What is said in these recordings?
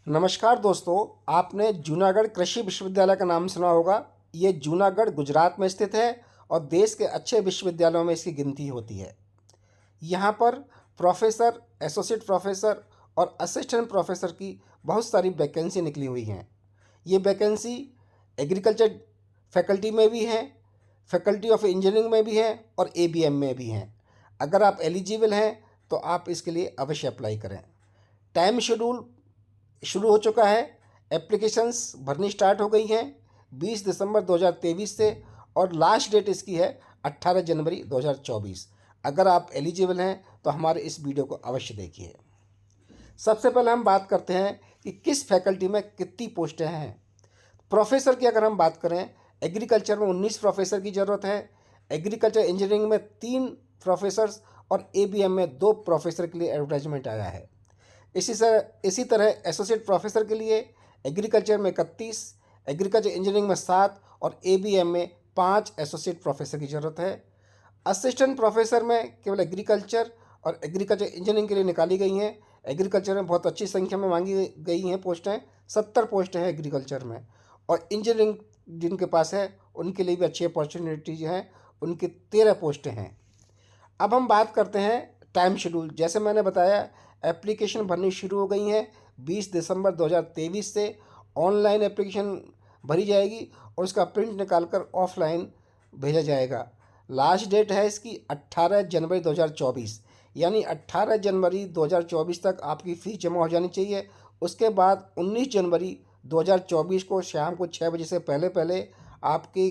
नमस्कार दोस्तों, आपने जूनागढ़ कृषि विश्वविद्यालय का नाम सुना होगा। ये जूनागढ़ गुजरात में स्थित है और देश के अच्छे विश्वविद्यालयों में इसकी गिनती होती है। यहाँ पर प्रोफेसर, एसोसिएट प्रोफेसर और असिस्टेंट प्रोफेसर की बहुत सारी वैकेंसी निकली हुई हैं। ये वैकेंसी एग्रीकल्चर फैकल्टी में भी हैं, फैकल्टी ऑफ इंजीनियरिंग में भी हैं और एबीएम में भी हैं। अगर आप एलिजिबल हैं तो आप इसके लिए अवश्य अप्लाई करें। टाइम शेड्यूल शुरू हो चुका है। एप्लीकेशंस भरनी स्टार्ट हो गई हैं 20 दिसंबर 2023 से और लास्ट डेट इसकी है 18 जनवरी 2024। अगर आप एलिजिबल हैं तो हमारे इस वीडियो को अवश्य देखिए। सबसे पहले हम बात करते हैं कि किस फैकल्टी में कितनी पोस्टें हैं। प्रोफेसर की अगर हम बात करें, एग्रीकल्चर में 19 प्रोफेसर की ज़रूरत है। एग्रीकल्चर इंजीनियरिंग में 3 प्रोफेसर्स और एबीएम में 2 प्रोफेसर के लिए एडवर्टाइजमेंट आया है। इसी तरह एसोसिएट प्रोफेसर के लिए एग्रीकल्चर में 31, एग्रीकल्चर इंजीनियरिंग में 7 और एबीएम में 5 एसोसिएट प्रोफेसर की ज़रूरत है। असिस्टेंट प्रोफेसर में केवल एग्रीकल्चर और एग्रीकल्चर इंजीनियरिंग के लिए निकाली गई हैं। एग्रीकल्चर में बहुत अच्छी संख्या में मांगी गई हैं पोस्टें, 70 पोस्टें हैं एग्रीकल्चर में। और इंजीनियरिंग जिनके पास है उनके लिए भी अच्छी अपॉर्चुनिटीज हैं, उनकी 13 पोस्टें हैं। अब हम बात करते हैं टाइम शेड्यूल। जैसे मैंने बताया, एप्लीकेशन भरनी शुरू हो गई हैं 20 दिसंबर 2023 से। ऑनलाइन एप्लीकेशन भरी जाएगी और उसका प्रिंट निकालकर ऑफलाइन भेजा जाएगा। लास्ट डेट है इसकी 18 जनवरी 2024, यानी 18 जनवरी 2024 तक आपकी फ़ीस जमा हो जानी चाहिए। उसके बाद 19 जनवरी 2024 को शाम को 6 बजे से पहले पहले आपकी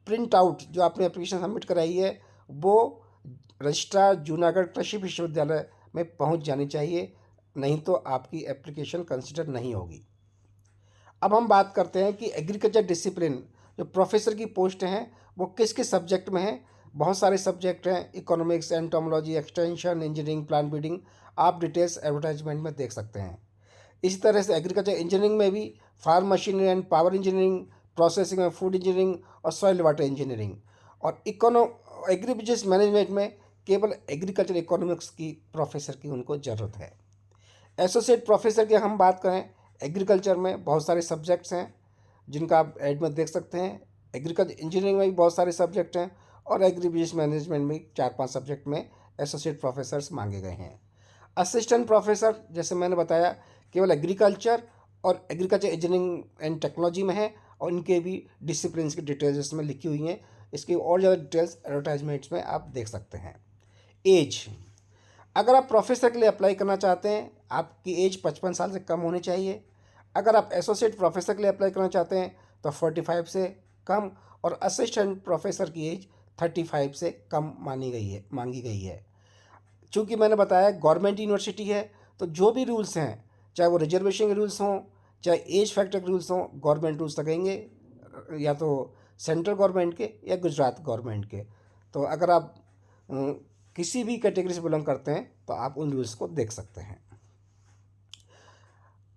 प्रिंट आउट जो आपने एप्लीकेशन सबमिट कराई है वो रजिस्ट्रार जूनागढ़ कृषि विश्वविद्यालय में पहुंच जानी चाहिए, नहीं तो आपकी एप्लीकेशन कंसिडर नहीं होगी। अब हम बात करते हैं कि एग्रीकल्चर डिसिप्लिन जो प्रोफेसर की पोस्ट हैं वो किस किस सब्जेक्ट में हैं। बहुत सारे सब्जेक्ट हैं, economics, entomology, extension, engineering, plant breeding. आप डिटेल्स एडवर्टाइजमेंट में देख सकते हैं। इसी तरह से एग्रीकल्चर इंजीनियरिंग में भी farm machinery and power engineering, processing में फूड इंजीनियरिंग और सॉइल वाटर इंजीनियरिंग। और एग्री बिजनेस मैनेजमेंट में केवल एग्रीकल्चर इकोनॉमिक्स की प्रोफेसर की उनको ज़रूरत है। एसोसिएट प्रोफेसर की हम बात करें, एग्रीकल्चर में बहुत सारे सब्जेक्ट्स हैं जिनका आप ऐड में देख सकते हैं। एग्रीकल्चर इंजीनियरिंग में भी बहुत सारे सब्जेक्ट हैं और एग्री बिजनेस मैनेजमेंट में 4-5 सब्जेक्ट में एसोसिएट प्रोफेसर्स मांगे गए हैं। असिस्टेंट प्रोफेसर जैसे मैंने बताया केवल एग्रीकल्चर और एग्रीकल्चर इंजीनियरिंग एंड टेक्नोलॉजी में है और इनके भी डिसिप्लिन की डिटेल्स इसमें लिखी हुई हैं। इसकी और ज़्यादा डिटेल्स एडवर्टाइजमेंट्स में आप देख सकते हैं। एज, अगर आप प्रोफेसर के लिए अप्लाई करना चाहते हैं आपकी एज 55 साल से कम होनी चाहिए। अगर आप एसोसिएट प्रोफेसर के लिए अप्लाई करना चाहते हैं तो 45 से कम और असिस्टेंट प्रोफेसर की एज 35 से कम मांगी गई है। चूँकि मैंने बताया गवर्नमेंट यूनिवर्सिटी है तो जो भी रूल्स हैं, चाहे वो रिजर्वेशन के रूल्स हों, चाहे एज फैक्टर के रूल्स हों, गवर्नमेंट रूल्स लगेंगे, या तो सेंट्रल गवर्नमेंट के या गुजरात गवर्नमेंट के। तो अगर आप किसी भी कैटेगरी से बिलोंग करते हैं तो आप उन रूल्स को देख सकते हैं।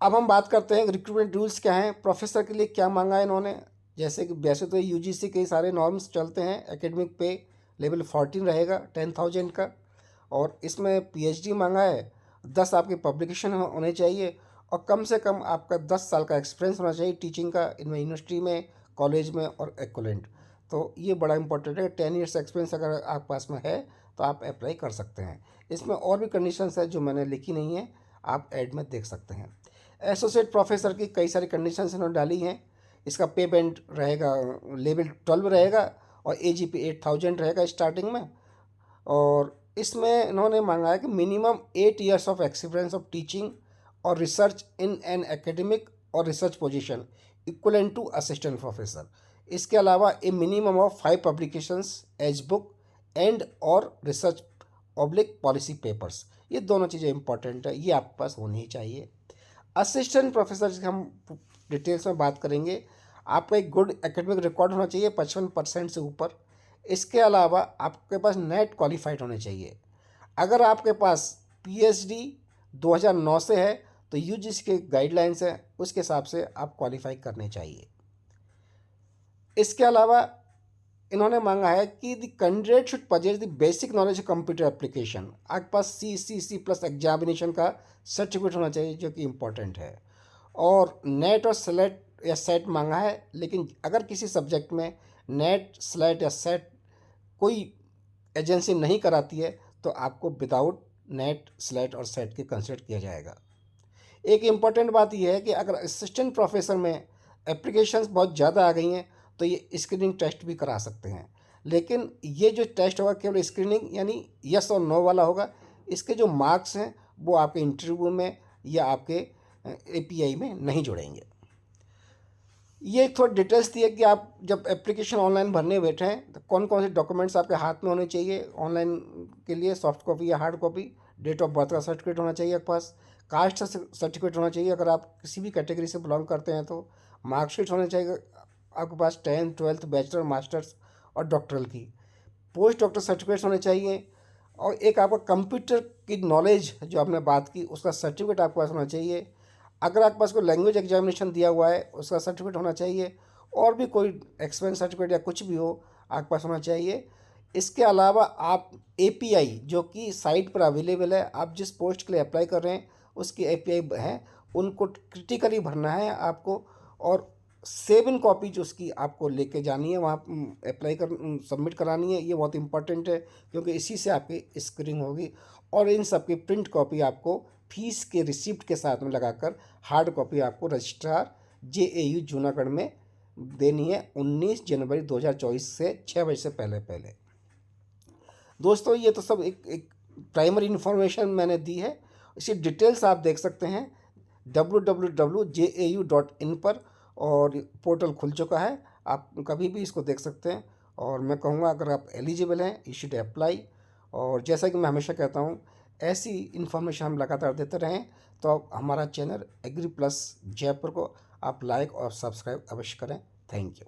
अब हम बात करते हैं रिक्रूटमेंट रूल्स क्या हैं, प्रोफेसर के लिए क्या मांगा है इन्होंने। जैसे कि वैसे तो यूजीसी के सारे नॉर्म्स चलते हैं। एकेडमिक पे लेवल 14 रहेगा 10,000 का, और इसमें पीएचडी मांगा है। 10 आपके पब्लिकेशन होने चाहिए और कम से कम आपका 10 साल का एक्सपीरियंस होना चाहिए टीचिंग का, इनमें यूनिवर्सिटी में, कॉलेज में और एक्विवेलेंट। तो ये बड़ा इंपॉर्टेंट है। 10 ईयर्स एक्सपीरियंस अगर आप पास में है तो आप अप्लाई कर सकते हैं। इसमें और भी कंडीशंस है जो मैंने लिखी नहीं है, आप ऐड में देख सकते हैं। एसोसिएट प्रोफेसर की कई सारी कंडीशंस इन्होंने डाली हैं। इसका पे बैंड रहेगा लेवल 12 रहेगा और एजीपी 8,000 रहेगा स्टार्टिंग में। और इसमें इन्होंने मांगा है कि minimum 8 years of experience of teaching और रिसर्च इन एन एकेडमिक और research position equivalent to assistant professor. इसके अलावा a minimum of 5 publications as book and और रिसर्च ऑब्लिक पॉलिसी पेपर्स। ये दोनों चीज़ें इंपॉर्टेंट है, ये आपके पास होनी ही चाहिए। असिस्टेंट प्रोफेसर की हम डिटेल्स में बात करेंगे। आपका एक गुड एकेडमिक रिकॉर्ड होना चाहिए 55% से ऊपर। इसके अलावा आपके पास नेट क्वालिफाइड होने चाहिए। अगर आपके पास पीएचडी 2009 से है तो यूजीसी के गाइडलाइंस हैं, उसके हिसाब से आप क्वालिफाई करने चाहिए। इसके अलावा इन्होंने मांगा है कि the candidate should possess the basic knowledge of computer application. आपके पास सी++ एग्जामिनेशन का सर्टिफिकेट होना चाहिए जो कि इम्पोर्टेंट है। और नेट और स्लेट या सेट मांगा है, लेकिन अगर किसी सब्जेक्ट में नेट, स्लेट या सेट कोई एजेंसी नहीं कराती है तो आपको विदाउट नेट, स्लेट और सेट के कंसिडर किया जाएगा। एक इम्पॉर्टेंट बात यह है कि अगर असिस्टेंट प्रोफेसर में एप्लीकेशंस बहुत ज़्यादा आ गई हैं तो ये स्क्रीनिंग टेस्ट भी करा सकते हैं, लेकिन ये जो टेस्ट होगा केवल स्क्रीनिंग यानी यस और नो वाला होगा। इसके जो मार्क्स हैं वो आपके इंटरव्यू में या आपके एपीआई में नहीं जुड़ेंगे। ये थोड़ा डिटेल्स दिए कि आप जब एप्लीकेशन ऑनलाइन भरने बैठे हैं तो कौन कौन से डॉक्यूमेंट्स आपके हाथ में होने चाहिए ऑनलाइन के लिए, सॉफ्ट कॉपी या hard copy. Date of birth का सर्टिफिकेट होना चाहिए आपके पास, कास्ट सर्टिफिकेट होना चाहिए अगर आप किसी भी कैटेगरी से बिलोंग करते हैं तो, मार्कशीट होने चाहिए आपके पास 10th 12th बैचलर, मास्टर्स और डॉक्टरल की, पोस्ट डॉक्टर सर्टिफिकेट्स होने चाहिए, और एक आपका कंप्यूटर की नॉलेज जो आपने बात की उसका सर्टिफिकेट आपके पास होना चाहिए। अगर आपके पास कोई लैंग्वेज एग्जामिनेशन दिया हुआ है उसका सर्टिफिकेट होना चाहिए, और भी कोई एक्सपीरियंस सर्टिफिकेट या कुछ भी हो आपके पास होना चाहिए। इसके अलावा आप एपीआई जो कि साइट पर अवेलेबल है, आप जिस पोस्ट के लिए अप्लाई कर रहे हैं उसकी एपीआई है, उनको क्रिटिकली भरना है आपको, और 7 कॉपीज उसकी आपको लेके जानी है वहाँ, अप्लाई कर सबमिट करानी है। ये बहुत इंपॉर्टेंट है क्योंकि इसी से आपकी स्क्रीनिंग होगी, और इन सब की प्रिंट कॉपी आपको फीस के रिसिप्ट के साथ में लगाकर हार्ड कॉपी आपको रजिस्ट्रार जेएयू जूनागढ़ में देनी है 19 जनवरी 2024 से 6 बजे से पहले पहले। दोस्तों ये तो सब एक प्राइमरी इन्फॉर्मेशन मैंने दी है, इसी डिटेल्स आप देख सकते हैं www.jau.in पर, और पोर्टल खुल चुका है, आप कभी भी इसको देख सकते हैं। और मैं कहूँगा अगर आप एलिजिबल हैं यू शुड अप्लाई, और जैसा कि मैं हमेशा कहता हूँ ऐसी इन्फॉर्मेशन हम लगातार देते रहें, तो आप हमारा चैनल एग्री प्लस जयपुर को आप लाइक और सब्सक्राइब अवश्य करें। Thank you.